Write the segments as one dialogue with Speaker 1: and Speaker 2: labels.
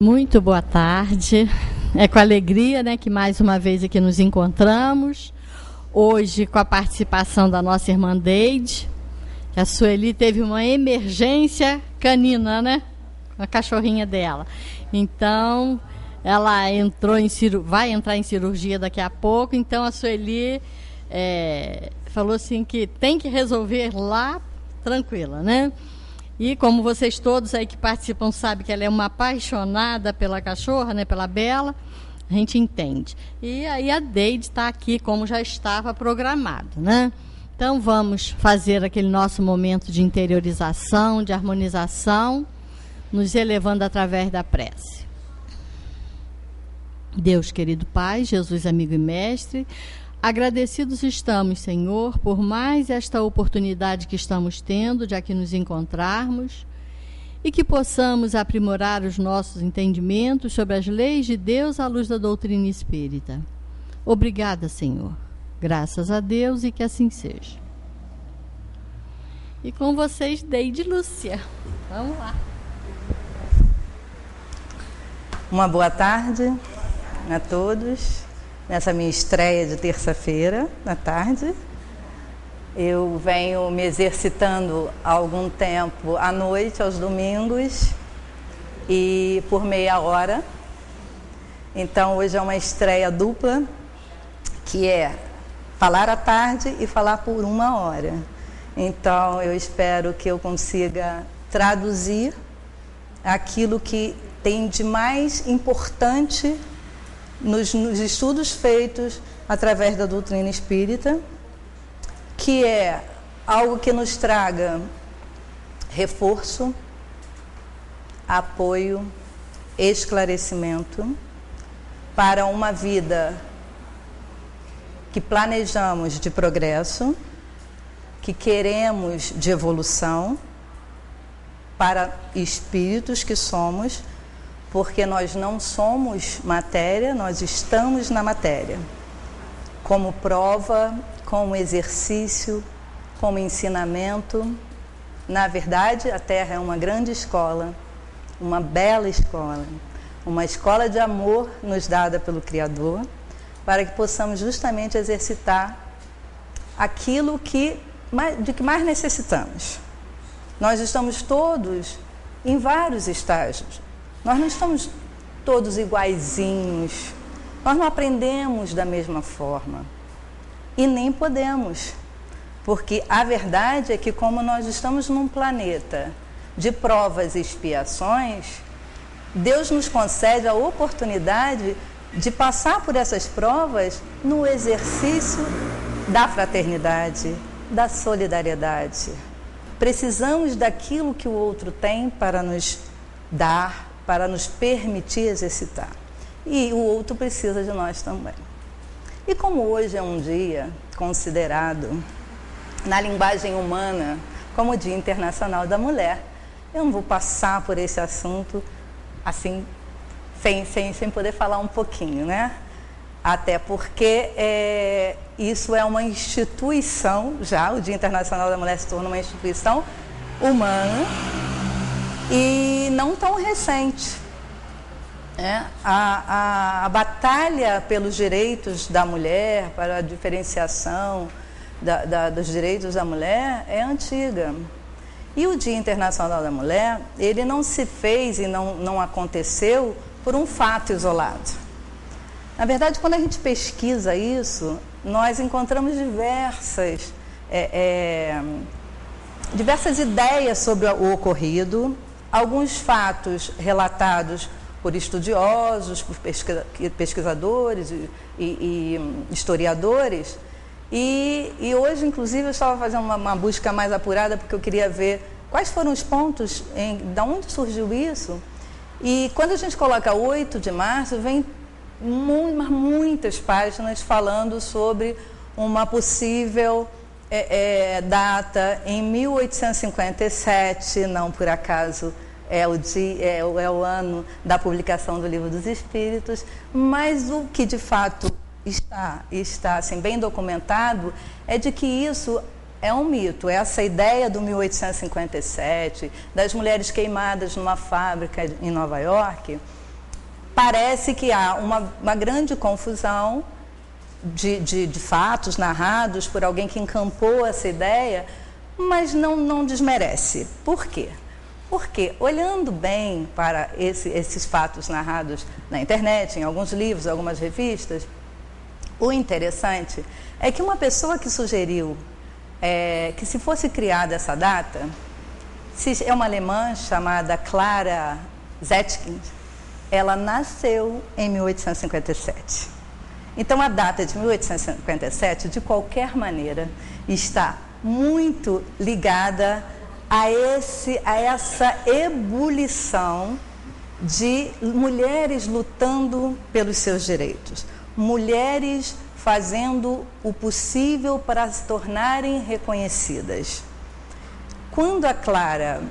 Speaker 1: Muito boa tarde. É com alegria, que mais uma vez aqui nos encontramos. Hoje com a participação da nossa irmã Deide, que a Sueli teve uma emergência canina, com a cachorrinha dela. Então, ela vai entrar em cirurgia daqui a pouco. Então, a Sueli falou assim que tem que resolver lá tranquila, E como vocês todos aí que participam sabem que ela é uma apaixonada pela cachorra, pela Bela, a gente entende. E aí a Deide está aqui como já estava programado, Então vamos fazer aquele nosso momento de interiorização, de harmonização, nos elevando através da prece. Deus querido Pai, Jesus amigo e mestre, agradecidos estamos, Senhor, por mais esta oportunidade que estamos tendo de aqui nos encontrarmos e que possamos aprimorar os nossos entendimentos sobre as leis de Deus à luz da doutrina espírita. Obrigada, Senhor. Graças a Deus e que assim seja. E com vocês, Deide e Lúcia. Vamos lá.
Speaker 2: Uma boa tarde a todos. Nessa minha estreia de terça-feira, à tarde. Eu venho me exercitando há algum tempo à noite, aos domingos, e por meia hora. Então, hoje é uma estreia dupla, que é falar à tarde e falar por uma hora. Então, eu espero que eu consiga traduzir aquilo que tem de mais importante nos estudos feitos através da doutrina espírita, que é algo que nos traga reforço, apoio, esclarecimento para uma vida que planejamos de progresso, que queremos de evolução para espíritos que somos, porque nós não somos matéria, nós estamos na matéria. Como prova, como exercício, como ensinamento. Na verdade, a Terra é uma grande escola, uma bela escola, uma escola de amor nos dada pelo Criador, para que possamos justamente exercitar aquilo de que mais necessitamos. Nós estamos todos em vários estágios. Nós não estamos todos iguaizinhos, nós não aprendemos da mesma forma e nem podemos, porque a verdade é que como nós estamos num planeta de provas e expiações, Deus nos concede a oportunidade de passar por essas provas no exercício da fraternidade, da solidariedade. Precisamos daquilo que o outro tem para nos dar, para nos permitir exercitar. E o outro precisa de nós também. E como hoje é um dia considerado, na linguagem humana, como o Dia Internacional da Mulher, eu não vou passar por esse assunto assim, sem poder falar um pouquinho, Até porque isso é uma instituição, já o Dia Internacional da Mulher se tornou uma instituição humana, e não tão recente. A batalha pelos direitos da mulher, para a diferenciação dos direitos da mulher é antiga. E o Dia Internacional da Mulher, ele não se fez e não aconteceu por um fato isolado. Na verdade, quando a gente pesquisa isso, nós encontramos diversas ideias sobre o ocorrido, alguns fatos relatados por estudiosos, por pesquisadores e historiadores. E hoje, inclusive, eu estava fazendo uma busca mais apurada, porque eu queria ver quais foram os pontos, de onde surgiu isso. E quando a gente coloca 8 de março, vem muitas páginas falando sobre uma possível data em 1857, não por acaso é o ano da publicação do Livro dos Espíritos, mas o que de fato está assim, bem documentado é de que isso é um mito. Essa ideia do 1857, das mulheres queimadas numa fábrica em Nova York, parece que há uma grande confusão de fatos narrados por alguém que encampou essa ideia, mas não desmerece. Por quê? Porque, olhando bem para esses fatos narrados na internet, em alguns livros, algumas revistas, o interessante é que uma pessoa que sugeriu que se fosse criada essa data, é uma alemã chamada Clara Zetkin. Ela nasceu em 1857. Então, a data de 1857, de qualquer maneira, está muito ligada a essa ebulição de mulheres lutando pelos seus direitos, mulheres fazendo o possível para se tornarem reconhecidas. Quando a Clara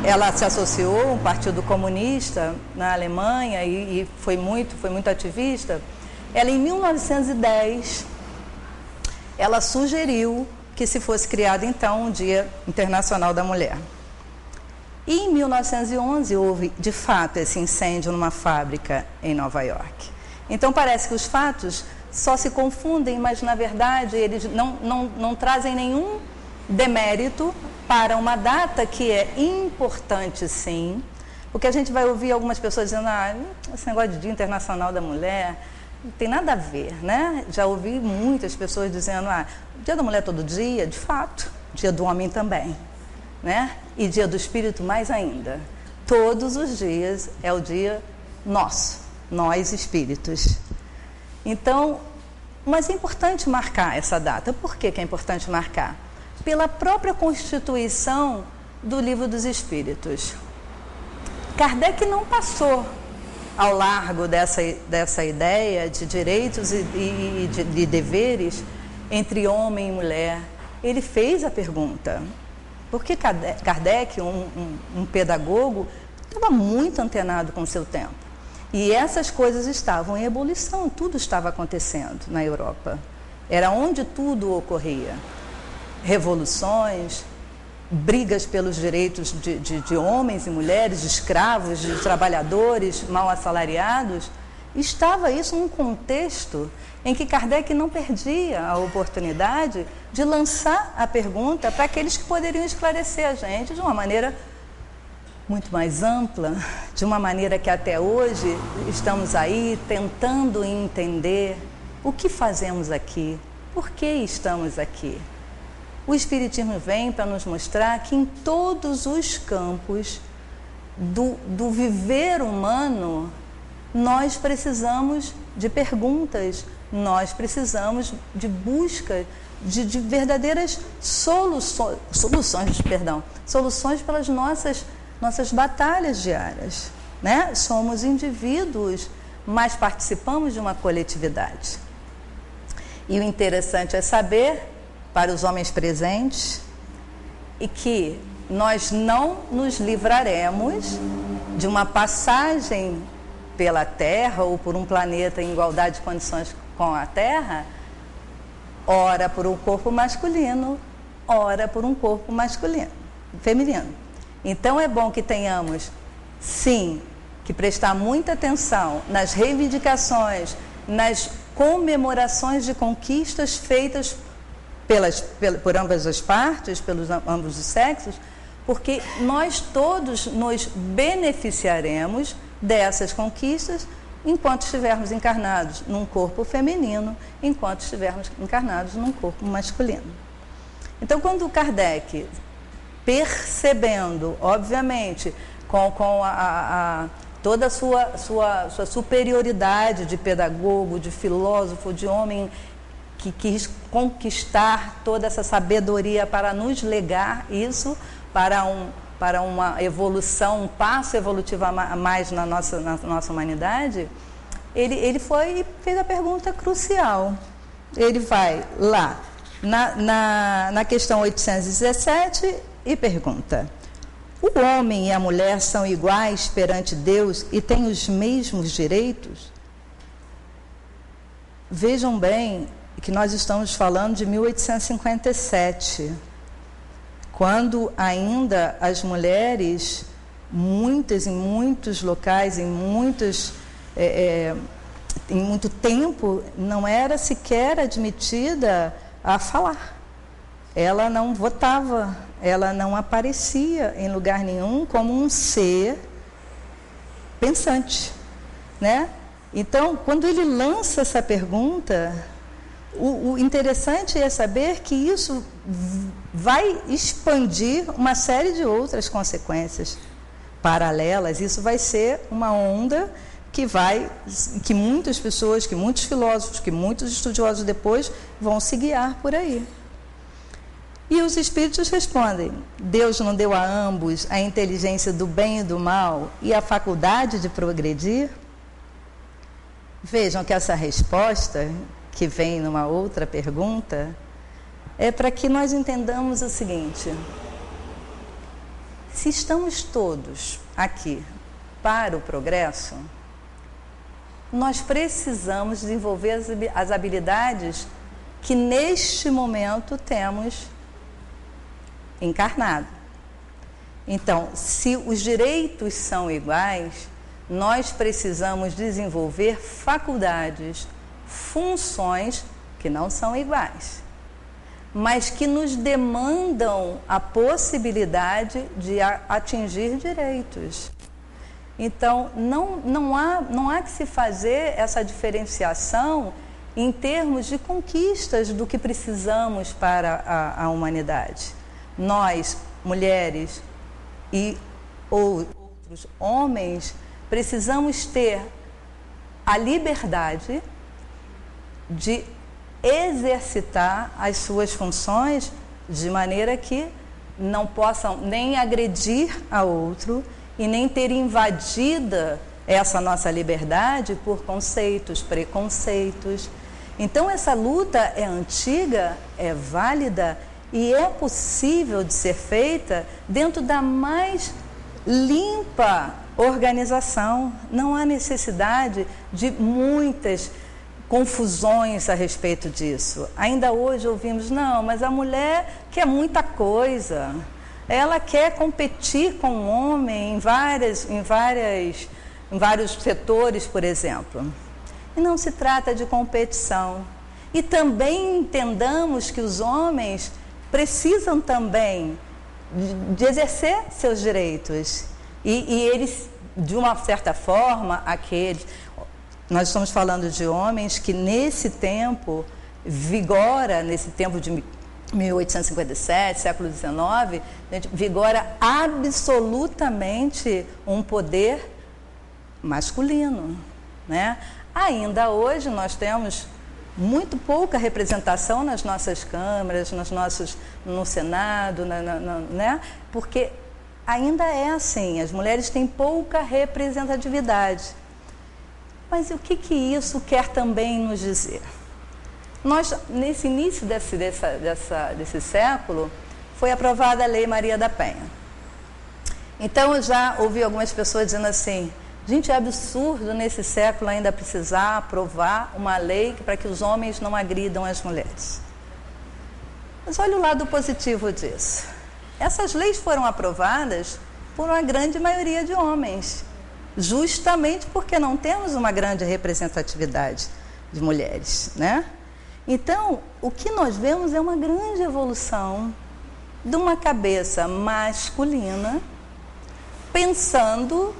Speaker 2: ela se associou ao Partido Comunista na Alemanha e foi muito ativista, ela em 1910 ela sugeriu que se fosse criado então um Dia Internacional da Mulher. E em 1911 houve de fato esse incêndio numa fábrica em Nova York. Então parece que os fatos só se confundem, mas na verdade eles não trazem nenhum demérito para uma data que é importante, sim, porque a gente vai ouvir algumas pessoas dizendo, esse negócio de Dia Internacional da Mulher não tem nada a ver, né? Já ouvi muitas pessoas dizendo, Dia da Mulher todo dia, de fato, Dia do Homem também, né? E Dia do Espírito mais ainda. Todos os dias é o dia nosso, nós espíritos. Então, mas é importante marcar essa data. Por que é importante marcar? Pela própria constituição do Livro dos Espíritos. Kardec não passou ao largo dessa ideia de direitos e de deveres entre homem e mulher. Ele fez a pergunta. Porque Kardec, um pedagogo, estava muito antenado com o seu tempo. E essas coisas estavam em ebulição, tudo estava acontecendo na Europa. Era onde tudo ocorria. Revoluções, brigas pelos direitos de homens e mulheres, de escravos, de trabalhadores mal assalariados. Estava isso num contexto em que Kardec não perdia a oportunidade de lançar a pergunta para aqueles que poderiam esclarecer a gente de uma maneira muito mais ampla, de uma maneira que até hoje estamos aí tentando entender o que fazemos aqui, por que estamos aqui. O Espiritismo vem para nos mostrar que em todos os campos do viver humano, nós precisamos de perguntas, nós precisamos de busca de verdadeiras soluções pelas nossas batalhas diárias, né? Somos indivíduos, mas participamos de uma coletividade. E o interessante é saber, para os homens presentes, e que nós não nos livraremos de uma passagem pela Terra ou por um planeta em igualdade de condições com a Terra, ora por um corpo masculino, ora por um corpo feminino. Então é bom que tenhamos, sim, que prestar muita atenção nas reivindicações, nas comemorações de conquistas feitas por ambas as partes, pelos ambos os sexos, porque nós todos nos beneficiaremos dessas conquistas enquanto estivermos encarnados num corpo feminino, enquanto estivermos encarnados num corpo masculino. Então, quando Kardec, percebendo, obviamente, com toda a sua superioridade de pedagogo, de filósofo, de homem que quis conquistar toda essa sabedoria para nos legar isso, para uma evolução, um passo evolutivo a mais na nossa humanidade, ele foi e fez a pergunta crucial. Ele vai lá na questão 817 e pergunta: o homem e a mulher são iguais perante Deus e têm os mesmos direitos? Vejam bem que nós estamos falando de 1857, quando ainda as mulheres em muitos locais, em muito tempo, não era sequer admitida a falar. Ela não votava, ela não aparecia em lugar nenhum como um ser pensante, né? Então, quando ele lança essa pergunta, o interessante é saber que isso vai expandir uma série de outras consequências paralelas. Isso vai ser uma onda que muitas pessoas, que muitos filósofos, que muitos estudiosos depois vão se guiar por aí. E os espíritos respondem: Deus não deu a ambos a inteligência do bem e do mal e a faculdade de progredir? Vejam que essa resposta, que vem numa outra pergunta, é para que nós entendamos o seguinte: se estamos todos aqui para o progresso, nós precisamos desenvolver as habilidades que neste momento temos encarnado. Então, se os direitos são iguais, nós precisamos desenvolver faculdades, funções que não são iguais, mas que nos demandam a possibilidade de atingir direitos. Então, não há que se fazer essa diferenciação em termos de conquistas do que precisamos para a humanidade. Nós, mulheres e outros homens, precisamos ter a liberdade de exercitar as suas funções de maneira que não possam nem agredir a outro e nem ter invadida essa nossa liberdade por conceitos, preconceitos. Então, essa luta é antiga, é válida e é possível de ser feita dentro da mais limpa organização. Não há necessidade de muitas confusões a respeito disso. Ainda hoje ouvimos: não, mas a mulher quer muita coisa, ela quer competir com o homem em vários setores, por exemplo. E não se trata de competição. E também entendamos que os homens precisam também de exercer seus direitos. E eles, de uma certa forma, nós estamos falando de homens que nesse tempo nesse tempo de 1857, século XIX, vigora absolutamente um poder masculino, né? Ainda hoje nós temos muito pouca representação nas nossas câmaras, no Senado, né? Porque ainda é assim, as mulheres têm pouca representatividade. Mas o que isso quer também nos dizer? Nós, nesse início desse século, foi aprovada a Lei Maria da Penha. Então, eu já ouvi algumas pessoas dizendo assim: gente, é absurdo nesse século ainda precisar aprovar uma lei para que os homens não agridam as mulheres. Mas olha o lado positivo disso. Essas leis foram aprovadas por uma grande maioria de homens, justamente porque não temos uma grande representatividade de mulheres, né? Então, o que nós vemos é uma grande evolução de uma cabeça masculina pensando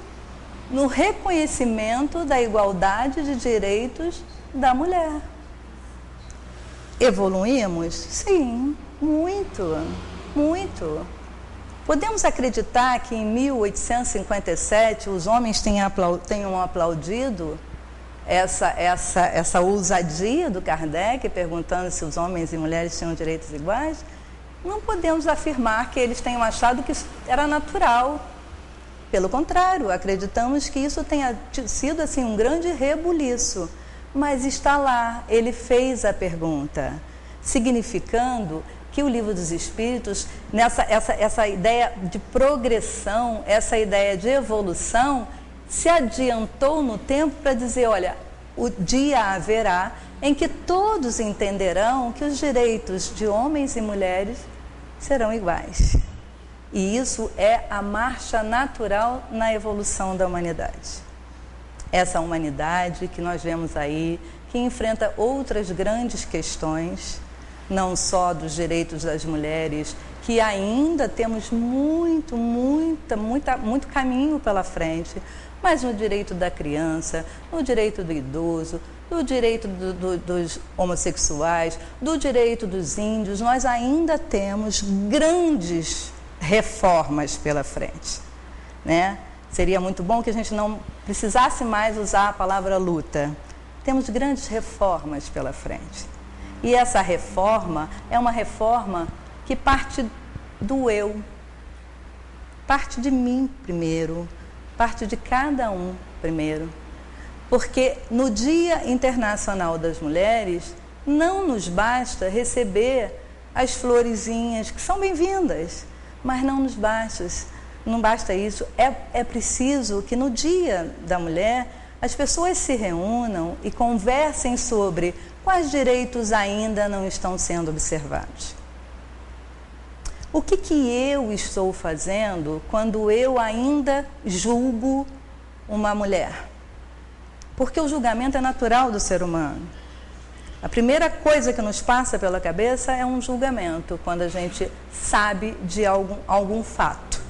Speaker 2: no reconhecimento da igualdade de direitos da mulher. Evoluímos? Sim, muito, muito. Podemos acreditar que em 1857 os homens tenham aplaudido essa ousadia do Kardec, perguntando se os homens e mulheres tinham direitos iguais? Não podemos afirmar que eles tenham achado que isso era natural. Pelo contrário, acreditamos que isso tenha sido assim, um grande rebuliço. Mas está lá, ele fez a pergunta, significando que o Livro dos Espíritos, essa ideia de progressão, essa ideia de evolução, se adiantou no tempo para dizer: olha, o dia haverá em que todos entenderão que os direitos de homens e mulheres serão iguais. E isso é a marcha natural na evolução da humanidade. Essa humanidade que nós vemos aí, que enfrenta outras grandes questões, não só dos direitos das mulheres, que ainda temos muito caminho pela frente, mas no direito da criança, no direito do idoso, do direito dos homossexuais, do direito dos índios, nós ainda temos grandes reformas pela frente, né? Seria muito bom que a gente não precisasse mais usar a palavra luta. Temos grandes reformas pela frente. E essa reforma é uma reforma que parte do eu, parte de mim primeiro, parte de cada um primeiro. Porque no Dia Internacional das Mulheres, não nos basta receber as florezinhas, que são bem-vindas, mas não basta isso. É preciso que no Dia da Mulher as pessoas se reúnam e conversem sobre quais direitos ainda não estão sendo observados. O que eu estou fazendo quando eu ainda julgo uma mulher? Porque o julgamento é natural do ser humano. A primeira coisa que nos passa pela cabeça é um julgamento, quando a gente sabe de algum fato,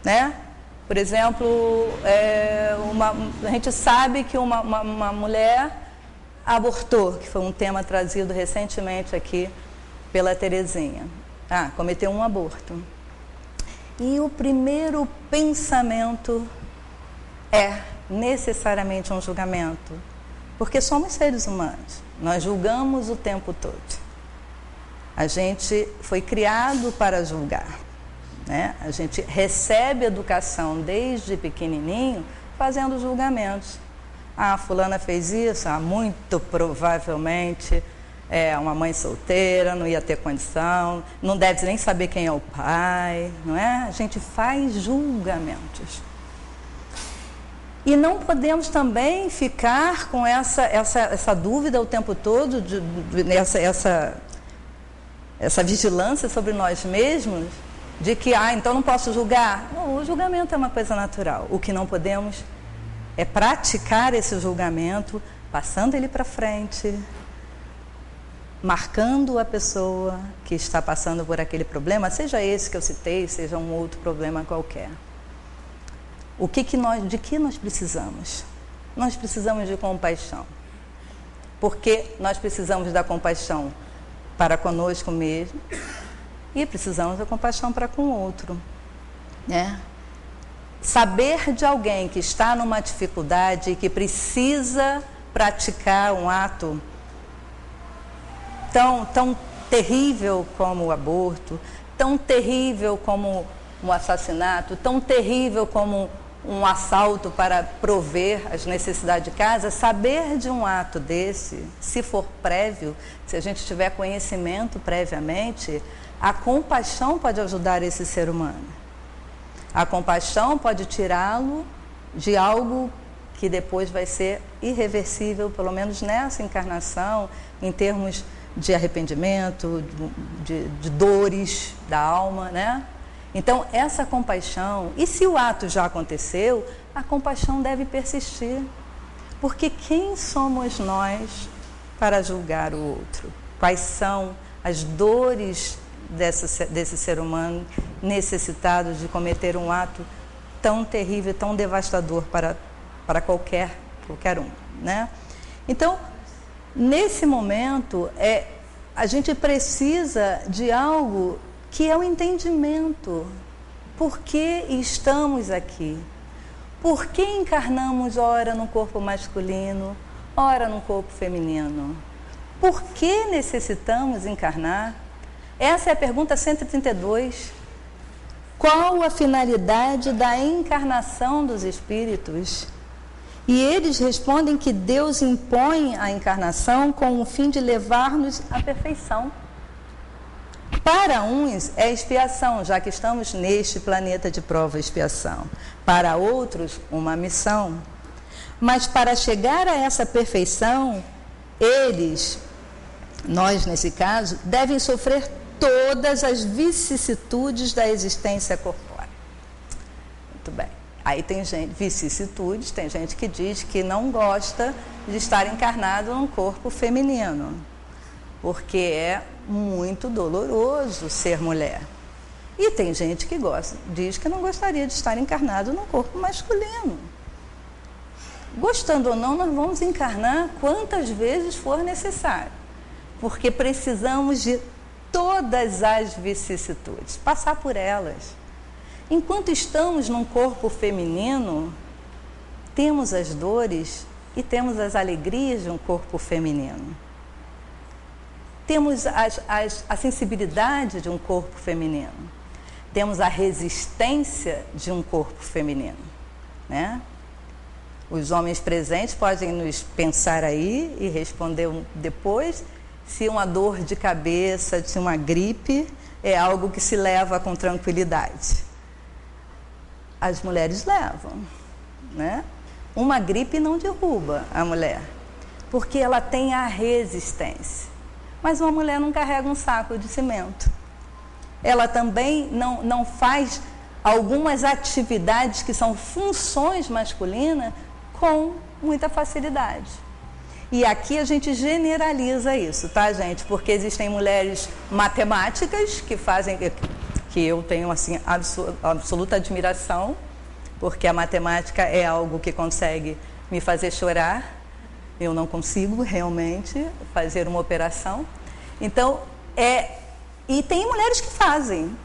Speaker 2: né? Por exemplo, a gente sabe que uma mulher abortou, que foi um tema trazido recentemente aqui pela Terezinha. Cometeu um aborto. E o primeiro pensamento é necessariamente um julgamento, porque somos seres humanos, nós julgamos o tempo todo. A gente foi criado para julgar, né? A gente recebe educação desde pequenininho fazendo julgamentos. Fulana fez isso, muito provavelmente é uma mãe solteira, não ia ter condição, não deve nem saber quem é o pai, não é? A gente faz julgamentos. E não podemos também ficar com essa dúvida o tempo todo, essa vigilância sobre nós mesmos, de que, então não posso julgar. Não, o julgamento é uma coisa natural. O que não podemos é praticar esse julgamento, passando ele para frente, marcando a pessoa que está passando por aquele problema, seja esse que eu citei, seja um outro problema qualquer. De que nós precisamos? Nós precisamos de compaixão. Porque nós precisamos da compaixão para conosco mesmo e precisamos da compaixão para com o outro, né? Saber de alguém que está numa dificuldade e que precisa praticar um ato tão terrível como o aborto, tão terrível como um assassinato, tão terrível como um assalto para prover as necessidades de casa, saber de um ato desse, se for prévio, se a gente tiver conhecimento previamente, a compaixão pode ajudar esse ser humano. A compaixão pode tirá-lo de algo que depois vai ser irreversível, pelo menos nessa encarnação, em termos de arrependimento, de dores da alma, né? Então, essa compaixão, e se o ato já aconteceu, a compaixão deve persistir. Porque quem somos nós para julgar o outro? Quais são as dores desse ser humano necessitado de cometer um ato tão terrível, tão devastador para qualquer um, né? Então, nesse momento, a gente precisa de algo que é o entendimento. Por que estamos aqui? Por que encarnamos ora no corpo masculino, ora no corpo feminino? Por que necessitamos encarnar? Essa é a pergunta 132. Qual a finalidade da encarnação dos espíritos? E eles respondem que Deus impõe a encarnação com o fim de levar-nos à perfeição. Para uns é expiação, já que estamos neste planeta de prova e expiação. Para outros, uma missão. Mas para chegar a essa perfeição, nós nesse caso, devem sofrer todas as vicissitudes da existência corpórea. Muito bem. Aí tem gente, vicissitudes, tem gente que diz que não gosta de estar encarnado num corpo feminino, porque é muito doloroso ser mulher. E tem gente que diz que não gostaria de estar encarnado num corpo masculino. Gostando ou não, nós vamos encarnar quantas vezes for necessário, porque precisamos de todas as vicissitudes, passar por elas. Enquanto estamos num corpo feminino, temos as dores e temos as alegrias de um corpo feminino. Temos a sensibilidade de um corpo feminino. Temos a resistência de um corpo feminino, né? Os homens presentes podem nos pensar aí e responder depois se uma dor de cabeça, se uma gripe é algo que se leva com tranquilidade. As mulheres levam, né? Uma gripe não derruba a mulher, porque ela tem a resistência. Mas uma mulher não carrega um saco de cimento. Ela também não faz algumas atividades que são funções masculinas com muita facilidade. E aqui a gente generaliza isso, tá, gente? Porque existem mulheres matemáticas que fazem, que eu tenho assim absoluta admiração, porque a matemática é algo que consegue me fazer chorar. Eu não consigo realmente fazer uma operação. Então, e tem mulheres que fazem.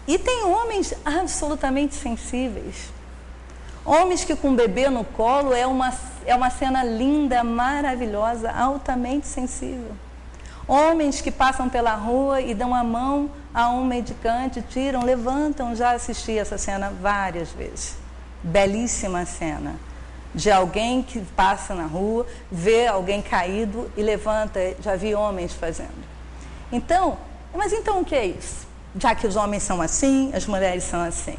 Speaker 2: E tem homens absolutamente sensíveis. Homens que com um bebê no colo é uma cena linda, maravilhosa, altamente sensível. Homens que passam pela rua e dão a mão a um mendicante, tiram, levantam. Já assisti essa cena várias vezes. Belíssima cena. De alguém que passa na rua, vê alguém caído e levanta. Já vi homens fazendo. Então, mas então o que é isso? Já que os homens são assim, as mulheres são assim.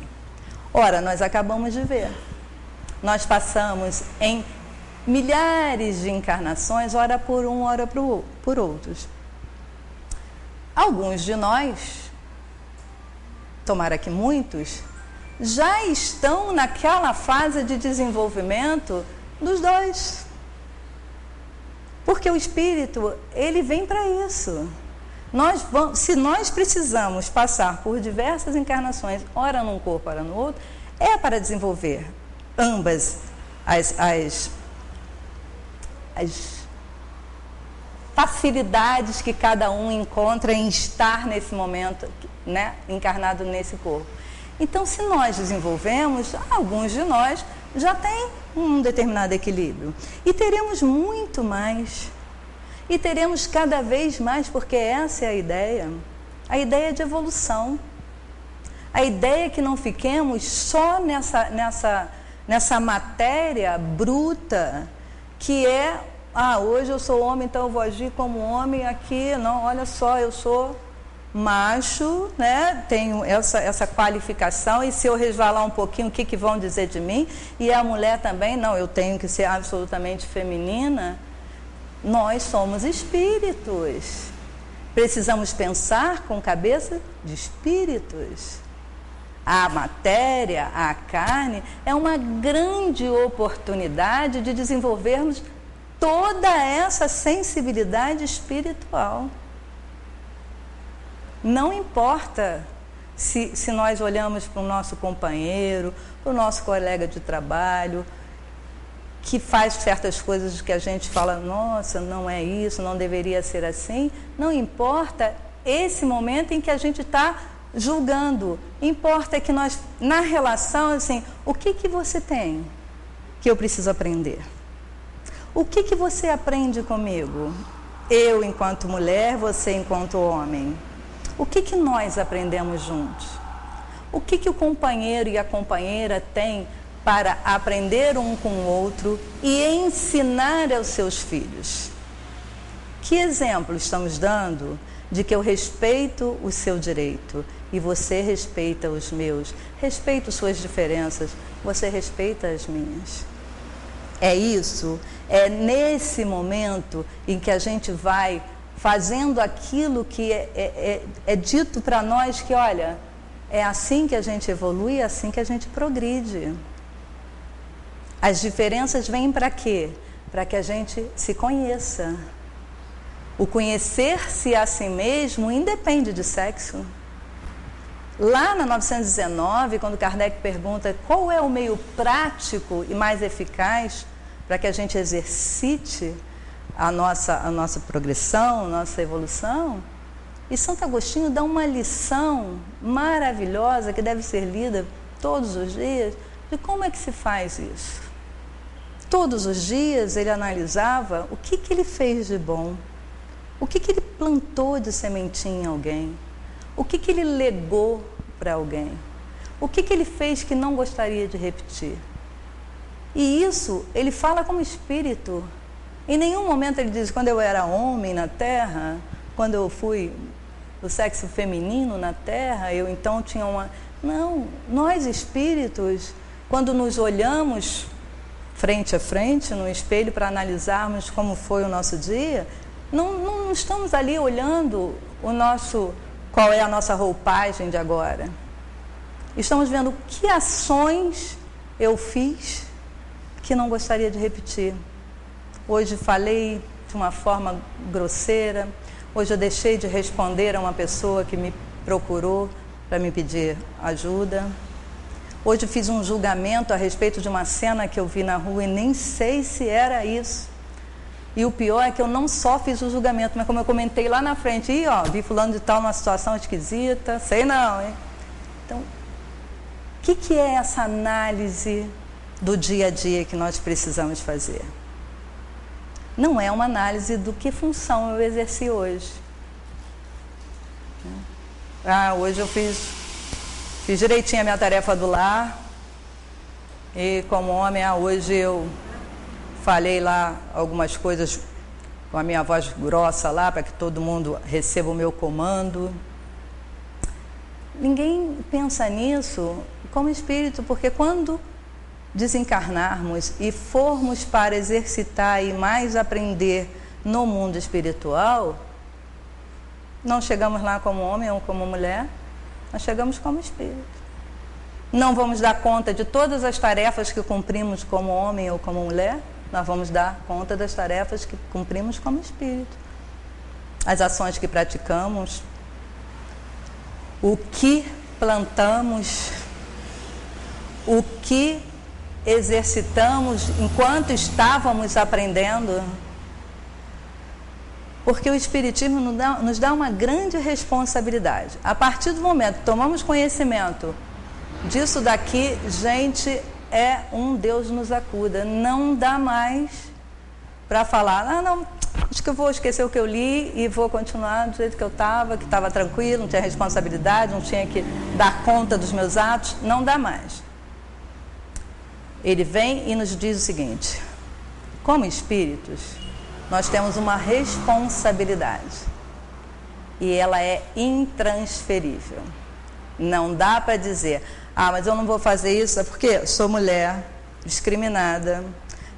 Speaker 2: Ora, nós acabamos de ver. Nós passamos em milhares de encarnações, ora por um, ora por outros. Alguns de nós, tomara que muitos, já estão naquela fase de desenvolvimento dos dois. Porque o espírito, ele vem para isso. Se nós precisamos passar por diversas encarnações, ora num corpo, ora no outro, é para desenvolver ambas as facilidades que cada um encontra em estar nesse momento, né, encarnado nesse corpo. Então, se nós desenvolvemos, alguns de nós já têm um determinado equilíbrio. E teremos muito mais. E teremos cada vez mais, porque essa é a ideia de evolução. A ideia é que não fiquemos só nessa matéria bruta, que é, hoje eu sou homem, então eu vou agir como homem aqui. Não, olha só, eu sou macho, né? Tenho essa qualificação, e se eu resvalar um pouquinho, o que vão dizer de mim? E a mulher também, não, eu tenho que ser absolutamente feminina. Nós somos espíritos. Precisamos pensar com cabeça de espíritos. A matéria, a carne, é uma grande oportunidade de desenvolvermos toda essa sensibilidade espiritual. Não importa se nós olhamos para o nosso companheiro, para o nosso colega de trabalho, que faz certas coisas que a gente fala, nossa, não é isso, não deveria ser assim. Não importa esse momento em que a gente está julgando. Importa que nós, na relação, assim, o que você tem que eu preciso aprender? O que você aprende comigo? Eu enquanto mulher, você enquanto homem. O que nós aprendemos juntos? O que o companheiro e a companheira têm para aprender um com o outro e ensinar aos seus filhos? Que exemplo estamos dando de que eu respeito o seu direito e você respeita os meus? Respeito suas diferenças, você respeita as minhas. É isso, é nesse momento em que a gente vai fazendo aquilo que é dito para nós, que olha, É assim que a gente evolui, é assim que a gente progride. As diferenças vêm para quê? Para que a gente se conheça. O conhecer-se a si mesmo independe de sexo. Lá na 919, quando Kardec pergunta qual é o meio prático e mais eficaz para que a gente exercite a nossa progressão, a nossa evolução, e Santo Agostinho dá uma lição maravilhosa que deve ser lida todos os dias, de como é que se faz isso. Todos os dias ele analisava o que ele fez de bom, o que ele plantou de sementinha em alguém, o que ele legou para alguém, o que ele fez que não gostaria de repetir. E isso ele fala como espírito. Em nenhum momento ele diz, quando eu era homem na Terra, quando eu fui do sexo feminino na Terra, eu então tinha uma... Não, nós espíritos, quando nos olhamos frente a frente no espelho para analisarmos como foi o nosso dia, não estamos ali olhando qual é a nossa roupagem de agora. Estamos vendo que ações eu fiz que não gostaria de repetir. Hoje falei de uma forma grosseira, hoje eu deixei de responder a uma pessoa que me procurou para me pedir ajuda. Hoje fiz um julgamento a respeito de uma cena que eu vi na rua e nem sei se era isso. E o pior é que eu não só fiz o julgamento, mas como eu comentei lá na frente, vi fulano de tal numa situação esquisita, sei não, hein? Então, o que é essa análise do dia a dia que nós precisamos fazer? Não é uma análise do que função eu exerci hoje. Hoje eu fiz direitinho a minha tarefa do lar, e como homem, hoje eu falei lá algumas coisas com a minha voz grossa lá, para que todo mundo receba o meu comando. Ninguém pensa nisso como espírito, porque quando desencarnarmos e formos para exercitar e mais aprender no mundo espiritual, não chegamos lá como homem ou como mulher, nós chegamos como espírito. Não vamos dar conta de todas as tarefas que cumprimos como homem ou como mulher, nós vamos dar conta das tarefas que cumprimos como espírito. As ações que praticamos, o que plantamos, o que exercitamos enquanto estávamos aprendendo. Porque o Espiritismo nos dá uma grande responsabilidade. A partir do momento que tomamos conhecimento disso daqui, gente, é um Deus nos acuda. Não dá mais para falar, não, acho que eu vou esquecer o que eu li e vou continuar do jeito que eu estava, que estava tranquilo, não tinha responsabilidade, não tinha que dar conta dos meus atos. Não dá mais. Ele vem e nos diz o seguinte: como espíritos, nós temos uma responsabilidade e ela é intransferível. Não dá para dizer, mas eu não vou fazer isso porque sou mulher, discriminada,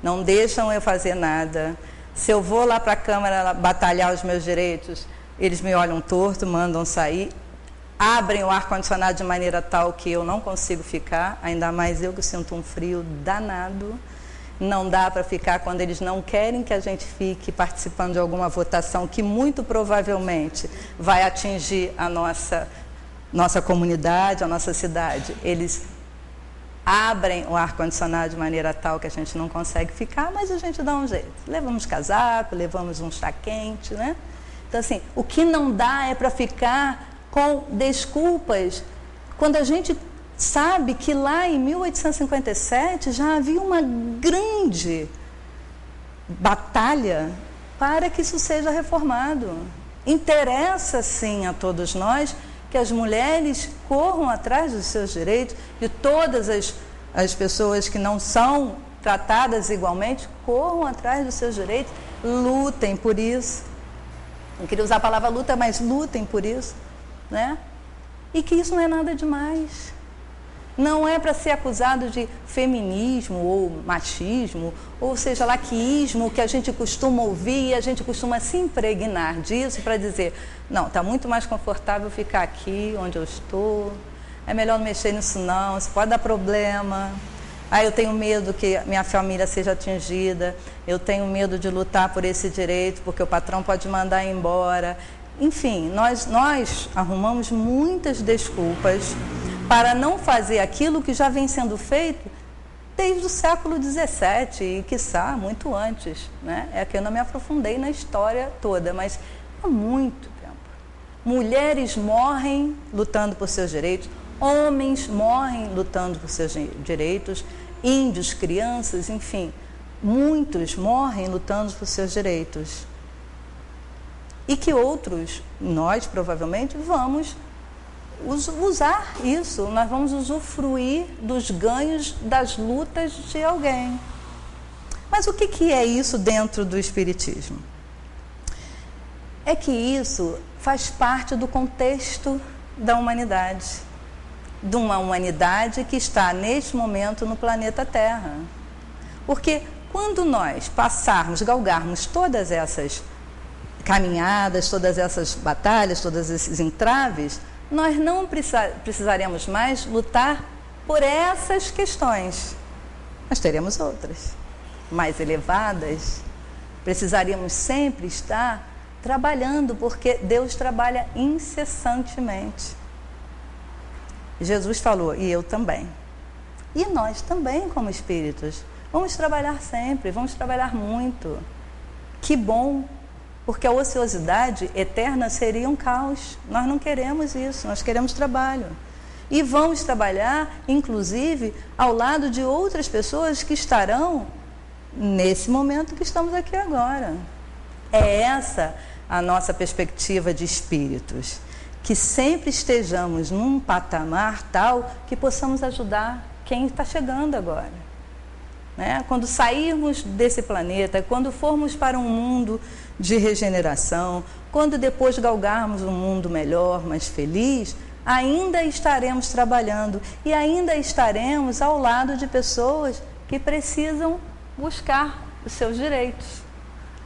Speaker 2: não deixam eu fazer nada. Se eu vou lá para a Câmara batalhar os meus direitos, eles me olham torto, mandam sair, abrem o ar-condicionado de maneira tal que eu não consigo ficar, ainda mais eu que sinto um frio danado. Não dá para ficar quando eles não querem que a gente fique participando de alguma votação que muito provavelmente vai atingir a nossa comunidade, a nossa cidade. Eles abrem o ar-condicionado de maneira tal que a gente não consegue ficar, mas a gente dá um jeito. Levamos casaco, levamos um chá quente, né? Então, assim, o que não dá é para ficar com desculpas, quando a gente sabe que lá em 1857 já havia uma grande batalha para que isso seja reformado. Interessa, sim, a todos nós que as mulheres corram atrás dos seus direitos, e todas as pessoas que não são tratadas igualmente corram atrás dos seus direitos, lutem por isso. Não queria usar a palavra luta, mas lutem por isso, né? E que isso não é nada demais. Não é para ser acusado de feminismo ou machismo, ou seja lá que ismo que a gente costuma ouvir e a gente costuma se impregnar disso para dizer, não, está muito mais confortável ficar aqui onde eu estou, é melhor não mexer nisso não, isso pode dar problema. Eu tenho medo que minha família seja atingida, eu tenho medo de lutar por esse direito, porque o patrão pode mandar embora. Enfim, nós arrumamos muitas desculpas para não fazer aquilo que já vem sendo feito desde o século XVII e, quiçá, muito antes, né? É que eu não me aprofundei na história toda, mas há muito tempo. Mulheres morrem lutando por seus direitos, homens morrem lutando por seus direitos, índios, crianças, enfim, muitos morrem lutando por seus direitos. E que outros, nós provavelmente, vamos usar isso, nós vamos usufruir dos ganhos das lutas de alguém. Mas o que é isso dentro do Espiritismo? É que isso faz parte do contexto da humanidade, de uma humanidade que está neste momento no planeta Terra. Porque quando nós galgarmos todas essas caminhadas, todas essas batalhas, todos esses entraves, nós não precisaremos mais lutar por essas questões. Nós teremos outras, mais elevadas. Precisaríamos sempre estar trabalhando, porque Deus trabalha incessantemente. Jesus falou, e eu também. E nós também, como espíritos, vamos trabalhar sempre, vamos trabalhar muito. Que bom! Porque a ociosidade eterna seria um caos. Nós não queremos isso, nós queremos trabalho. E vamos trabalhar, inclusive, ao lado de outras pessoas que estarão nesse momento que estamos aqui agora. É essa a nossa perspectiva de espíritos. Que sempre estejamos num patamar tal que possamos ajudar quem está chegando agora. Né? Quando sairmos desse planeta, quando formos para um mundo de regeneração, quando depois galgarmos um mundo melhor, mais feliz, ainda estaremos trabalhando e ainda estaremos ao lado de pessoas que precisam buscar os seus direitos.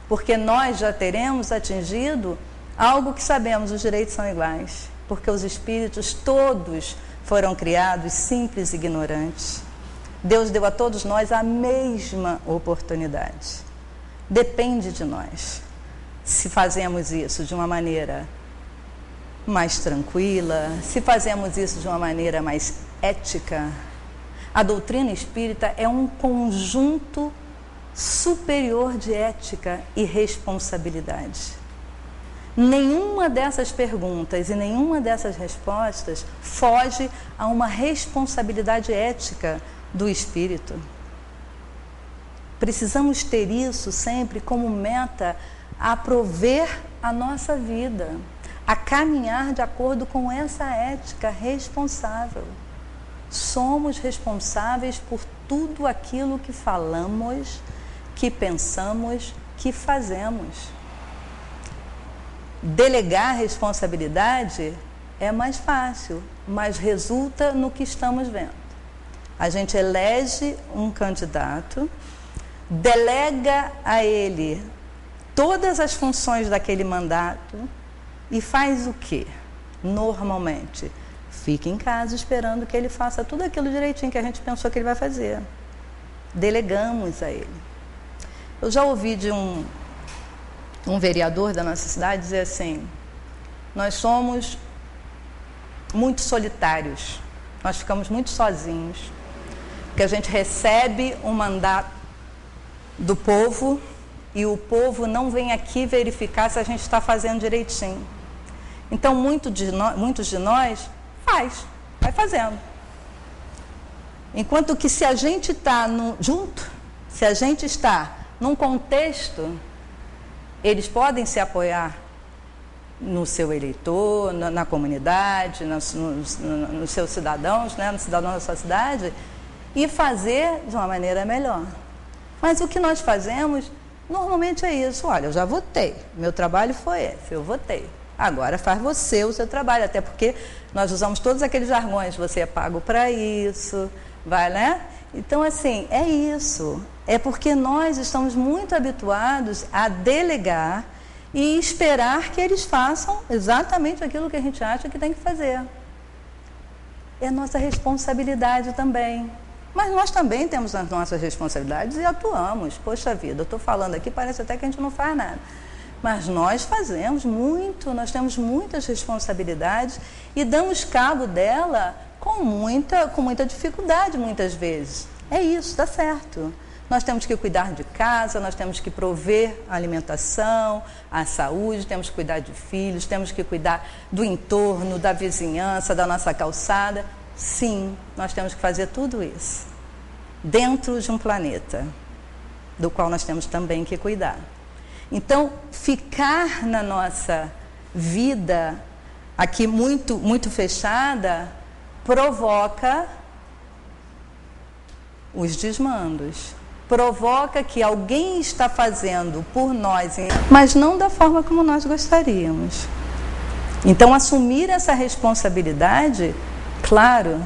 Speaker 2: Porque nós já teremos atingido algo que sabemos, os direitos são iguais. Porque os espíritos todos foram criados simples e ignorantes. Deus deu a todos nós a mesma oportunidade. Depende de nós. Se fazemos isso de uma maneira mais tranquila, se fazemos isso de uma maneira mais ética. A doutrina espírita é um conjunto superior de ética e responsabilidade. Nenhuma dessas perguntas e nenhuma dessas respostas foge a uma responsabilidade ética do espírito. Precisamos ter isso sempre como meta a prover a nossa vida, a caminhar de acordo com essa ética responsável. Somos responsáveis por tudo aquilo que falamos, que pensamos, que fazemos. Delegar responsabilidade é mais fácil, mas resulta no que estamos vendo. A gente elege um candidato, delega a ele todas as funções daquele mandato e faz o quê? Normalmente, fica em casa esperando que ele faça tudo aquilo direitinho que a gente pensou que ele vai fazer. Delegamos a ele. Eu já ouvi de um vereador da nossa cidade dizer assim: nós somos muito solitários, nós ficamos muito sozinhos, porque a gente recebe um mandato do povo e o povo não vem aqui verificar se a gente está fazendo direitinho. Então, muitos de nós vai fazendo. Enquanto que se a gente está junto, se a gente está num contexto, eles podem se apoiar no seu eleitor, na comunidade, nos seus cidadãos, né, no cidadão da sua cidade, e fazer de uma maneira melhor. Mas o que nós fazemos, normalmente é isso: olha, eu já votei, meu trabalho foi esse, eu votei. Agora faz você o seu trabalho, até porque nós usamos todos aqueles jargões, você é pago para isso, vai, né? Então, assim, é isso. É porque nós estamos muito habituados a delegar e esperar que eles façam exatamente aquilo que a gente acha que tem que fazer. é nossa responsabilidade também. Mas nós também temos as nossas responsabilidades e atuamos. Poxa vida, eu estou falando aqui, parece até que a gente não faz nada. Mas nós fazemos muito, nós temos muitas responsabilidades e damos cabo dela com muita dificuldade muitas vezes. É isso, dá certo. Nós temos que cuidar de casa, nós temos que prover a alimentação, a saúde, temos que cuidar de filhos, temos que cuidar do entorno, da vizinhança, da nossa calçada. Sim, nós temos que fazer tudo isso dentro de um planeta do qual nós temos também que cuidar. Então, ficar na nossa vida aqui muito fechada provoca os desmandos. Provoca que alguém está fazendo por nós, mas não da forma como nós gostaríamos. Então, assumir essa responsabilidade, claro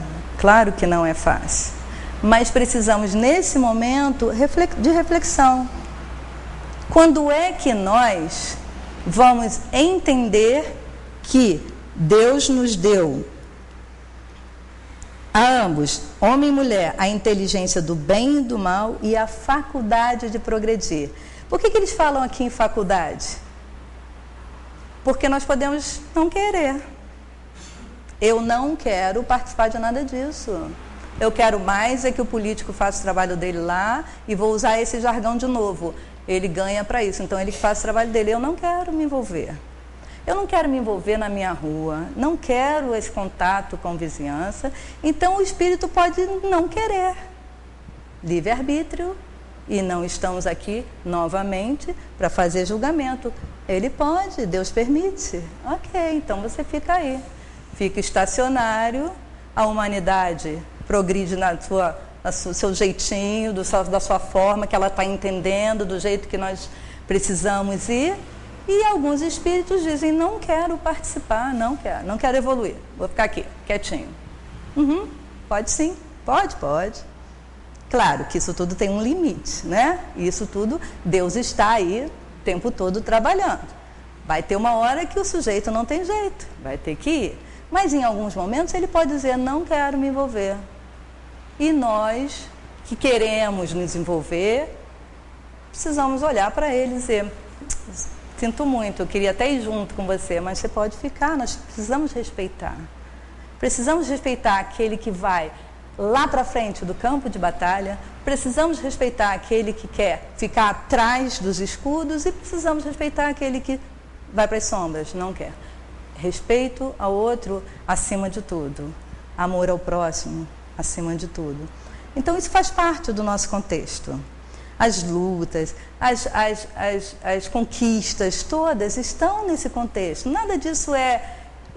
Speaker 2: que não é fácil. Mas precisamos, nesse momento, de reflexão. Quando é que nós vamos entender que Deus nos deu a ambos, homem e mulher, a inteligência do bem e do mal e a faculdade de progredir? Por que eles falam aqui em faculdade? Porque nós podemos não querer. Eu não quero participar de nada disso. Eu quero mais é que o político faça o trabalho dele lá e vou usar esse jargão de novo. Ele ganha para isso, então ele faz o trabalho dele. Eu não quero me envolver. Eu não quero me envolver na minha rua, não quero esse contato com vizinhança, então o espírito pode não querer. Livre-arbítrio, e não estamos aqui novamente para fazer julgamento. Ele pode, Deus permite. Ok, então você fica aí. Fica estacionário, a humanidade progride no seu jeitinho, da sua forma, que ela está entendendo, do jeito que nós precisamos ir. E alguns espíritos dizem, não quero participar, não quero evoluir, vou ficar aqui, quietinho. Pode sim, pode. Claro que isso tudo tem um limite, né? Isso tudo, Deus está aí o tempo todo trabalhando. Vai ter uma hora que o sujeito não tem jeito, vai ter que ir. Mas em alguns momentos ele pode dizer, não quero me envolver. E nós, que queremos nos envolver, precisamos olhar para ele e dizer, sinto muito, eu queria até ir junto com você, mas você pode ficar, nós precisamos respeitar. Precisamos respeitar aquele que vai lá para frente do campo de batalha, precisamos respeitar aquele que quer ficar atrás dos escudos e precisamos respeitar aquele que vai para as sombras, não quer. Respeito ao outro acima de tudo, amor ao próximo acima de tudo. Então isso faz parte do nosso contexto. As lutas, as conquistas, todas estão nesse contexto. Nada disso é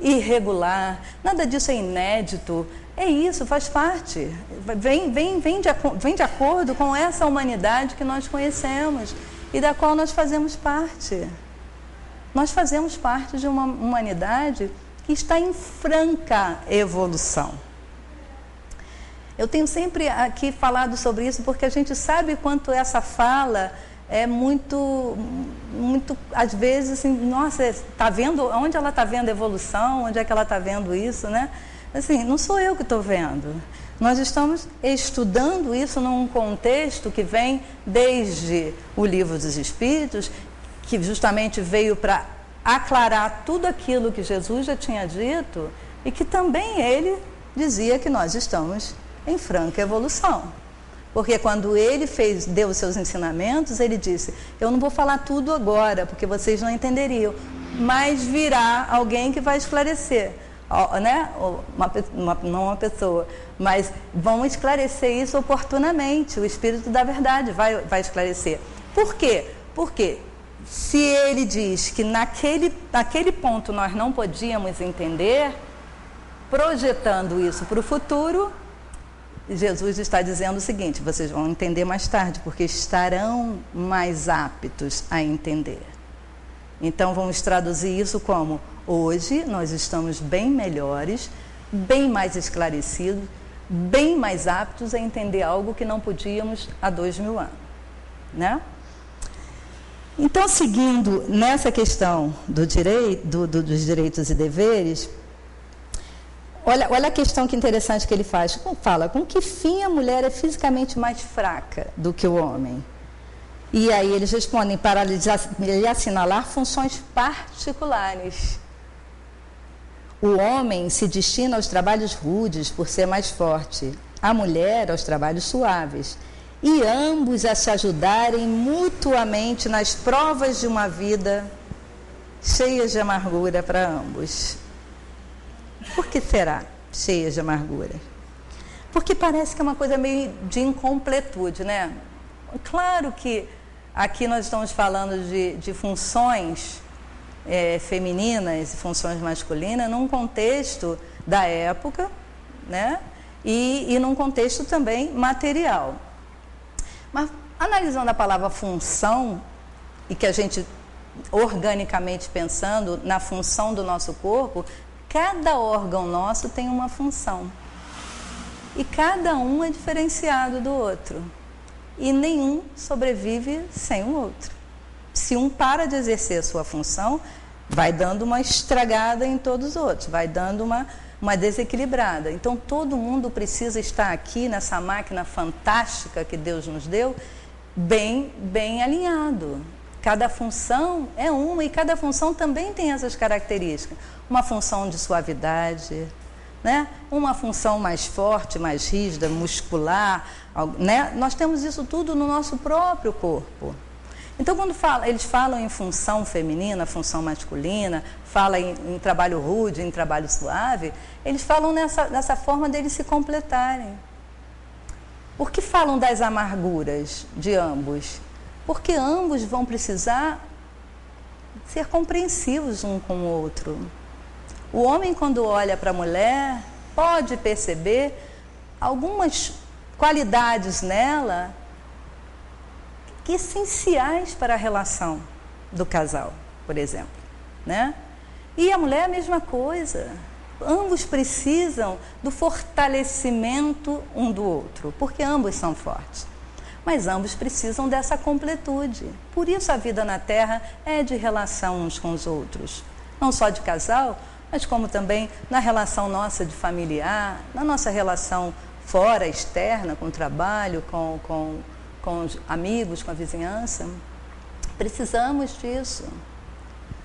Speaker 2: irregular, nada disso é inédito. É isso, faz parte. Vem de acordo com essa humanidade que nós conhecemos e da qual nós fazemos parte. Nós fazemos parte de uma humanidade que está em franca evolução. Eu tenho sempre aqui falado sobre isso porque a gente sabe quanto essa fala é muito, às vezes, assim, nossa, está vendo, onde ela está vendo evolução, onde é que ela está vendo isso, né? Assim, não sou eu que estou vendo. Nós estamos estudando isso num contexto que vem desde o Livro dos Espíritos, que justamente veio para aclarar tudo aquilo que Jesus já tinha dito e que também ele dizia que nós estamos em franca evolução. Porque quando ele deu os seus ensinamentos, ele disse, eu não vou falar tudo agora, porque vocês não entenderiam, mas virá alguém que vai esclarecer, né? Não uma pessoa, mas vão esclarecer isso oportunamente, o Espírito da Verdade vai esclarecer. Por quê? Porque se ele diz que naquele ponto nós não podíamos entender, projetando isso para o futuro, Jesus está dizendo o seguinte, vocês vão entender mais tarde, porque estarão mais aptos a entender. Então vamos traduzir isso como, hoje nós estamos bem melhores, bem mais esclarecidos, bem mais aptos a entender algo que não podíamos há 2000 anos. Né? Então, seguindo nessa questão dos direitos e deveres, Olha a questão que interessante que ele faz. Fala, com que fim a mulher é fisicamente mais fraca do que o homem? E aí eles respondem, para lhe assinalar funções particulares. O homem se destina aos trabalhos rudes por ser mais forte, a mulher aos trabalhos suaves, e ambos a se ajudarem mutuamente nas provas de uma vida cheia de amargura para ambos. Por que será cheia de amargura? Porque parece que é uma coisa meio de incompletude, né? Claro que aqui nós estamos falando de funções femininas e funções masculinas num contexto da época, né? E num contexto também material. Mas analisando a palavra função, e que a gente organicamente pensando na função do nosso corpo, cada órgão nosso tem uma função. E cada um é diferenciado do outro. E nenhum sobrevive sem o outro. Se um para de exercer a sua função, vai dando uma estragada em todos os outros, vai dando uma desequilibrada. Então, todo mundo precisa estar aqui nessa máquina fantástica que Deus nos deu, bem alinhado. Cada função é uma e cada função também tem essas características. Uma função de suavidade, né? Uma função mais forte, mais rígida, muscular, né? Nós temos isso tudo no nosso próprio corpo. Então, quando eles falam em função feminina, função masculina, falam em trabalho rude, em trabalho suave, eles falam nessa forma deles se completarem. Por que falam das amarguras de ambos? Porque ambos vão precisar ser compreensivos um com o outro. O homem, quando olha para a mulher, pode perceber algumas qualidades nela que essenciais para a relação do casal, por exemplo, né? E a mulher é a mesma coisa. Ambos precisam do fortalecimento um do outro, porque ambos são fortes. Mas ambos precisam dessa completude. Por isso a vida na Terra é de relação uns com os outros. Não só de casal, mas como também na relação nossa de familiar, na nossa relação fora, externa, com o trabalho, com os amigos, com a vizinhança. Precisamos disso.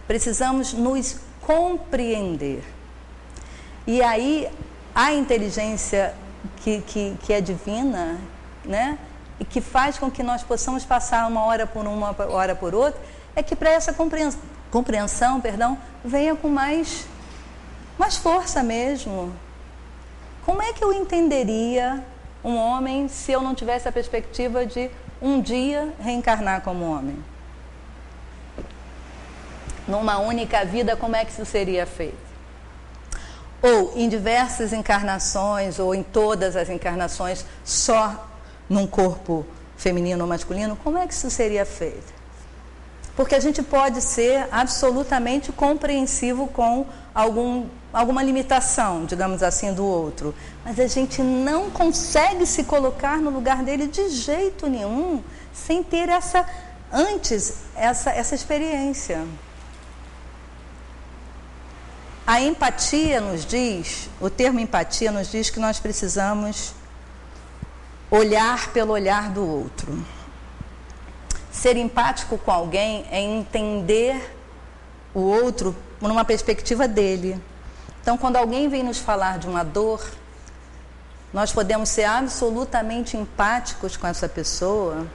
Speaker 2: Precisamos nos compreender. E aí a inteligência que é divina, né? E que faz com que nós possamos passar uma hora por outra, é que para essa compreensão, venha com mais força mesmo. Como é que eu entenderia um homem se eu não tivesse a perspectiva de um dia reencarnar como homem? Numa única vida, como é que isso seria feito? Ou em diversas encarnações, ou em todas as encarnações, só num corpo feminino ou masculino, como é que isso seria feito? Porque a gente pode ser absolutamente compreensivo com alguma limitação, digamos assim, do outro, mas a gente não consegue se colocar no lugar dele de jeito nenhum, sem ter essa experiência. A empatia nos diz, o termo empatia nos diz que nós precisamos olhar pelo olhar do outro. Ser empático com alguém é entender o outro numa perspectiva dele. Então, quando alguém vem nos falar de uma dor, nós podemos ser absolutamente empáticos com essa pessoa,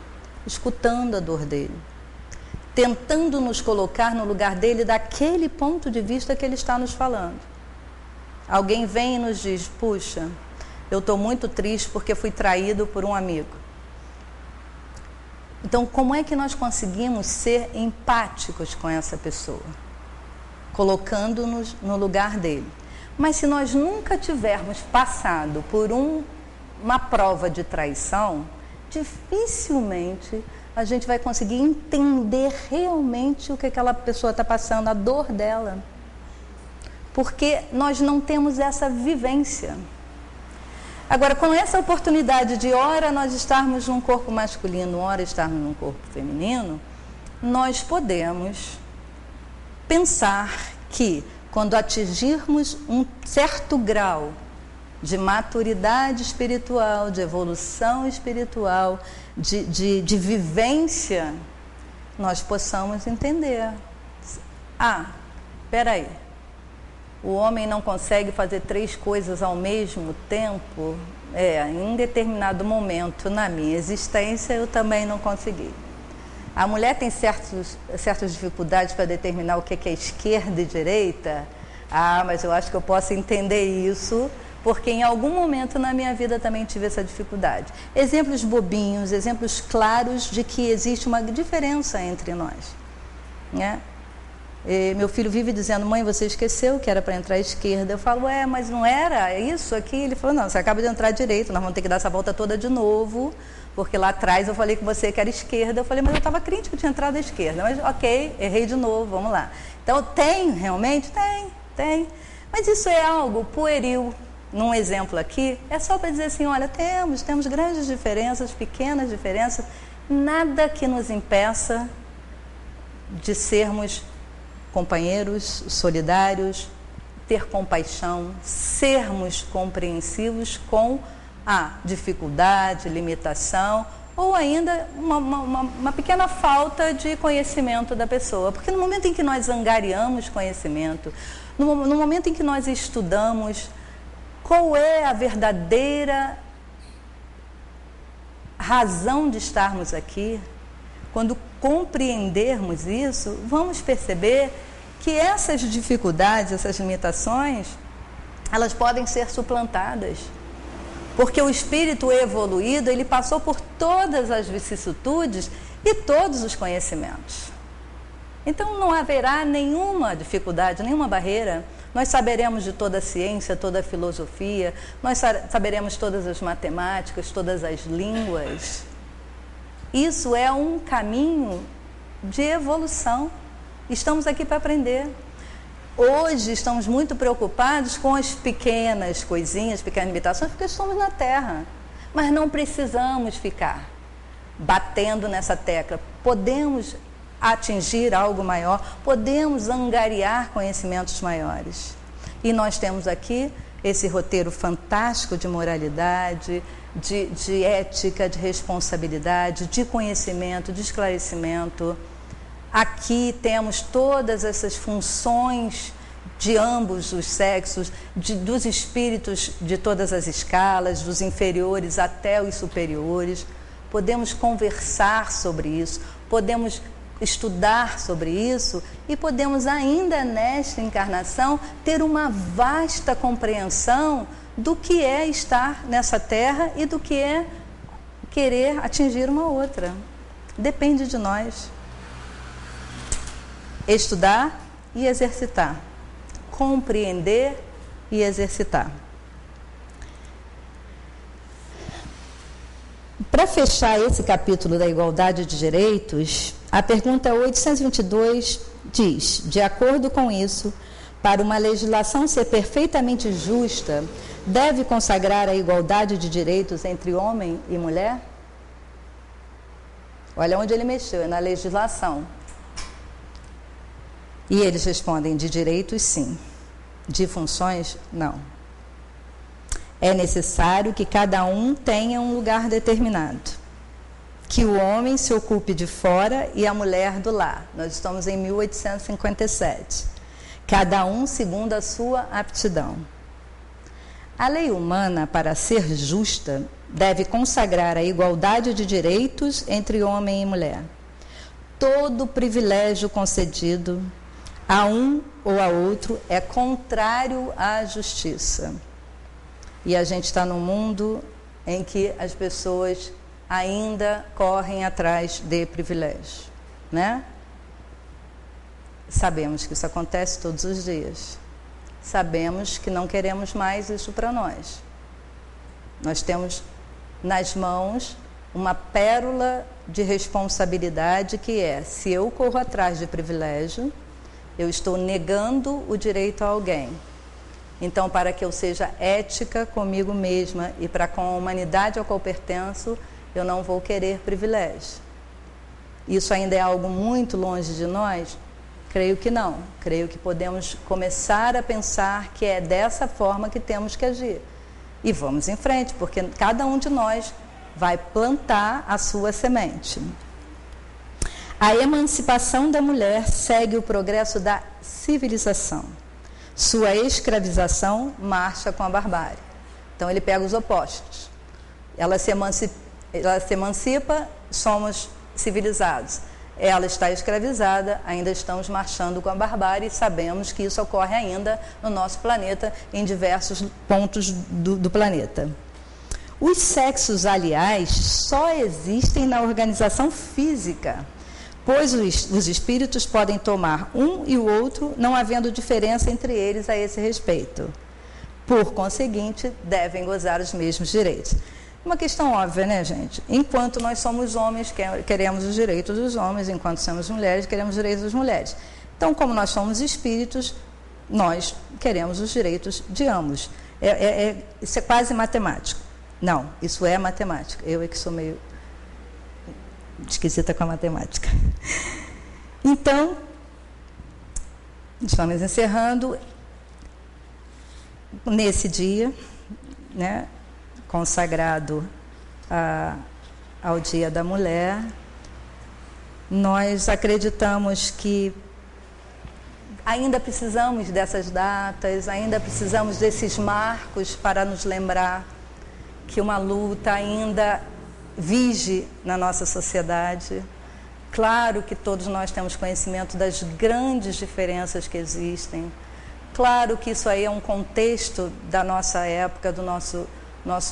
Speaker 2: escutando a dor dele, tentando nos colocar no lugar dele daquele ponto de vista que ele está nos falando. Alguém vem e nos diz: puxa, eu estou muito triste porque fui traído por um amigo. Então, como é que nós conseguimos ser empáticos com essa pessoa? Colocando-nos no lugar dele. Mas se nós nunca tivermos passado por uma prova de traição, dificilmente a gente vai conseguir entender realmente o que aquela pessoa está passando, a dor dela. Porque nós não temos essa vivência. Agora, com essa oportunidade de ora nós estarmos num corpo masculino, ora estarmos num corpo feminino, nós podemos pensar que quando atingirmos um certo grau de maturidade espiritual, de evolução espiritual, de vivência, nós possamos entender. Peraí, o homem não consegue fazer 3 coisas ao mesmo tempo? Em determinado momento na minha existência eu também não consegui. A mulher tem certas dificuldades para determinar o que é esquerda e direita. Mas eu acho que eu posso entender isso, porque em algum momento na minha vida também tive essa dificuldade. Exemplos bobinhos, exemplos claros de que existe uma diferença entre nós, né? Meu filho vive dizendo: mãe, você esqueceu que era para entrar à esquerda. Eu falo: mas não era isso aqui? Ele falou: não, você acaba de entrar à direita, nós vamos ter que dar essa volta toda de novo, porque lá atrás eu falei com você que era esquerda. Eu falei: mas eu estava crente que eu tinha entrado à esquerda. Mas ok, errei de novo, vamos lá. Então tem, realmente? Tem. Mas isso é algo pueril. Num exemplo aqui, é só para dizer assim: olha, temos grandes diferenças, pequenas diferenças, nada que nos impeça de sermos companheiros, solidários, ter compaixão, sermos compreensivos com a dificuldade, limitação, ou ainda uma pequena falta de conhecimento da pessoa. Porque no momento em que nós angariamos conhecimento, no momento em que nós estudamos qual é a verdadeira razão de estarmos aqui, quando compreendermos isso, vamos perceber que essas dificuldades, essas limitações, elas podem ser suplantadas. Porque o espírito evoluído, ele passou por todas as vicissitudes e todos os conhecimentos. Então não haverá nenhuma dificuldade, nenhuma barreira. Nós saberemos de toda a ciência, toda a filosofia, nós saberemos todas as matemáticas, todas as línguas. Isso é um caminho de evolução. Estamos aqui para aprender. Hoje estamos muito preocupados com as pequenas coisinhas, pequenas limitações, porque estamos na Terra. Mas não precisamos ficar batendo nessa tecla. Podemos atingir algo maior, podemos angariar conhecimentos maiores. E nós temos aqui esse roteiro fantástico de moralidade, de ética, de responsabilidade, de conhecimento, de esclarecimento. Aqui temos todas essas funções de ambos os sexos, dos espíritos de todas as escalas, dos inferiores até os superiores. Podemos conversar sobre isso, podemos estudar sobre isso e podemos ainda nesta encarnação ter uma vasta compreensão do que é estar nessa terra e do que é querer atingir uma outra. Depende de nós. Estudar e exercitar. Compreender e exercitar. Para fechar esse capítulo da igualdade de direitos, a pergunta 822 diz: de acordo com isso, para uma legislação ser perfeitamente justa, deve consagrar a igualdade de direitos entre homem e mulher? Olha onde ele mexeu, na legislação. E eles respondem: de direitos, sim. De funções, não. É necessário que cada um tenha um lugar determinado. Que o homem se ocupe de fora e a mulher do lar. Nós estamos em 1857. Cada um segundo a sua aptidão. A lei humana, para ser justa, deve consagrar a igualdade de direitos entre homem e mulher. Todo privilégio concedido a um ou a outro é contrário à justiça. E a gente está num mundo em que as pessoas ainda correm atrás de privilégio, né? Sabemos que isso acontece todos os dias. Sabemos que não queremos mais isso para nós. Nós temos nas mãos uma pérola de responsabilidade que é: se eu corro atrás de privilégio, eu estou negando o direito a alguém. Então, para que eu seja ética comigo mesma e para com a humanidade ao qual pertenço, eu não vou querer privilégio. Isso ainda é algo muito longe de nós? Creio que não. Creio que podemos começar a pensar que é dessa forma que temos que agir. E vamos em frente, porque cada um de nós vai plantar a sua semente. A emancipação da mulher segue o progresso da civilização. Sua escravização marcha com a barbárie. Então ele pega os opostos. Ela se emancipa, somos civilizados. Ela está escravizada, ainda estamos marchando com a barbárie e sabemos que isso ocorre ainda no nosso planeta, em diversos pontos do planeta. Os sexos, aliás, só existem na organização física, pois os espíritos podem tomar um e o outro, não havendo diferença entre eles a esse respeito. Por conseguinte, devem gozar os mesmos direitos. Uma questão óbvia, né, gente? Enquanto nós somos homens, queremos os direitos dos homens, enquanto somos mulheres, queremos os direitos das mulheres. Então, como nós somos espíritos, nós queremos os direitos de ambos. Isso é quase matemático. Não, isso é matemática. Eu é que sou meio esquisita com a matemática. Então, estamos encerrando nesse dia, né, consagrado ao Dia da Mulher. Nós acreditamos que ainda precisamos dessas datas, ainda precisamos desses marcos para nos lembrar que uma luta ainda vige na nossa sociedade. Claro que todos nós temos conhecimento das grandes diferenças que existem. Claro que isso aí é um contexto da nossa época, do nosso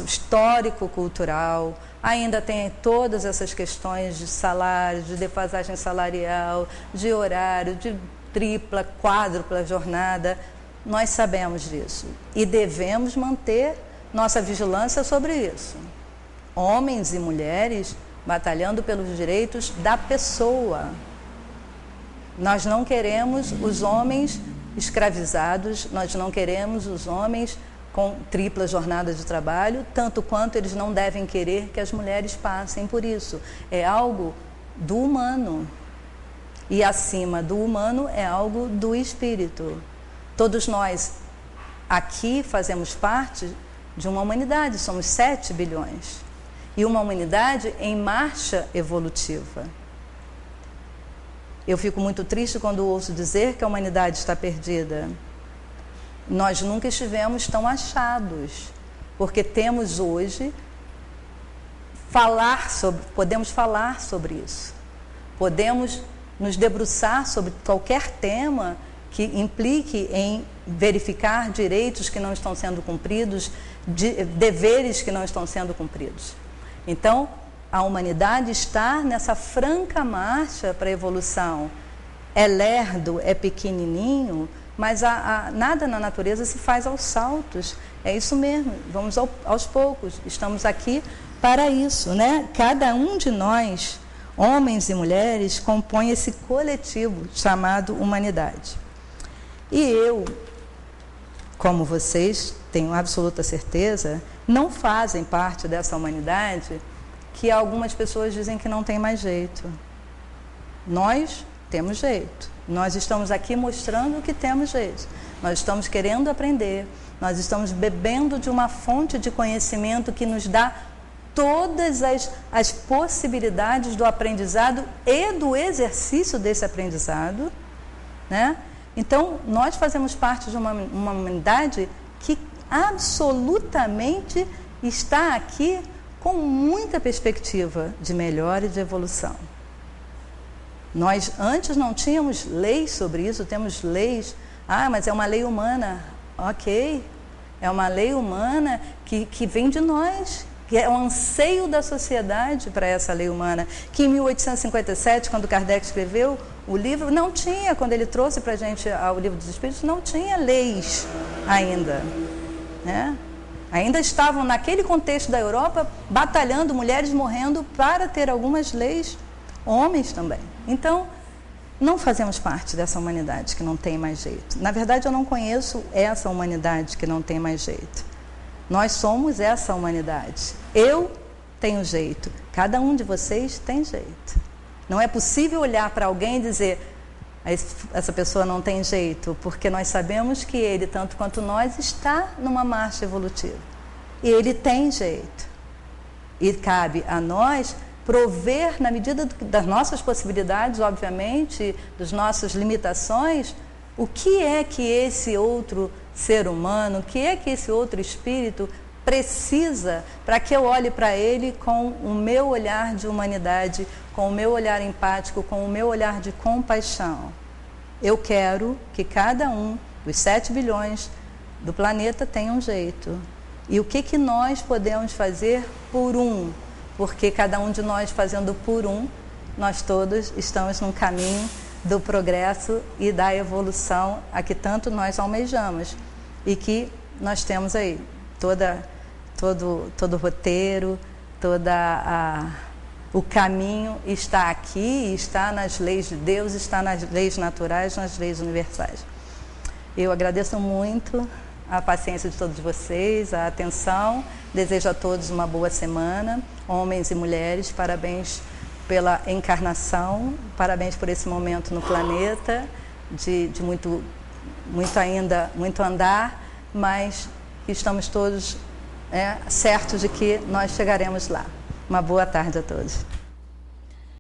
Speaker 2: histórico cultural. Ainda tem todas essas questões de salário, de defasagem salarial, de horário, de tripla, quádrupla jornada. Nós sabemos disso e devemos manter nossa vigilância sobre isso. Homens e mulheres batalhando pelos direitos da pessoa. Nós não queremos os homens escravizados, nós não queremos os homens com tripla jornada de trabalho, tanto quanto eles não devem querer que as mulheres passem por isso. É algo do humano. E acima do humano é algo do espírito. Todos nós aqui fazemos parte de uma humanidade, somos 7 bilhões. E uma humanidade em marcha evolutiva. Eu fico muito triste quando ouço dizer que a humanidade está perdida. Nós nunca estivemos tão achados, porque temos hoje podemos falar sobre isso. Podemos nos debruçar sobre qualquer tema que implique em verificar direitos que não estão sendo cumpridos, deveres que não estão sendo cumpridos. Então, a humanidade está nessa franca marcha para a evolução. É lerdo, é pequenininho, mas nada na natureza se faz aos saltos. É isso mesmo, vamos aos poucos. Estamos aqui para isso, né? Cada um de nós, homens e mulheres, compõe esse coletivo chamado humanidade. E eu, como vocês, tenho absoluta certeza, não fazem parte dessa humanidade que algumas pessoas dizem que não tem mais jeito. Nós temos jeito. Nós estamos aqui mostrando que temos jeito. Nós estamos querendo aprender. Nós estamos bebendo de uma fonte de conhecimento que nos dá todas as possibilidades do aprendizado e do exercício desse aprendizado, né? Então, nós fazemos parte de uma humanidade que absolutamente está aqui com muita perspectiva de melhora e de evolução. Nós antes não tínhamos leis sobre isso, temos leis. Mas é uma lei humana. Ok, é uma lei humana que vem de nós, que é o anseio da sociedade para essa lei humana, que em 1857, quando Kardec escreveu o livro, não tinha, quando ele trouxe para a gente o Livro dos Espíritos, não tinha leis ainda, né? Ainda estavam naquele contexto da Europa, batalhando, mulheres morrendo para ter algumas leis, homens também. Então, não fazemos parte dessa humanidade que não tem mais jeito. Na verdade, eu não conheço essa humanidade que não tem mais jeito. Nós somos essa humanidade. Eu tenho jeito. Cada um de vocês tem jeito. Não é possível olhar para alguém e dizer: essa pessoa não tem jeito, porque nós sabemos que ele, tanto quanto nós, está numa marcha evolutiva. E ele tem jeito. E cabe a nós prover, na medida das nossas possibilidades, obviamente, das nossas limitações, o que é que esse outro ser humano, o que é que esse outro espírito precisa para que eu olhe para ele com o meu olhar de humanidade, com o meu olhar empático, com o meu olhar de compaixão. Eu quero que cada um dos 7 bilhões do planeta tenha um jeito. E o que nós podemos fazer por um? Porque cada um de nós fazendo por um, nós todos estamos num caminho do progresso e da evolução a que tanto nós almejamos. E que nós temos aí todo o roteiro, o caminho está aqui, está nas leis de Deus, está nas leis naturais, nas leis universais. Eu agradeço muito a paciência de todos vocês, a atenção, desejo a todos uma boa semana, homens e mulheres, parabéns pela encarnação, parabéns por esse momento no planeta, de muito andar, mas estamos todos certos de que nós chegaremos lá. Uma boa tarde a todos.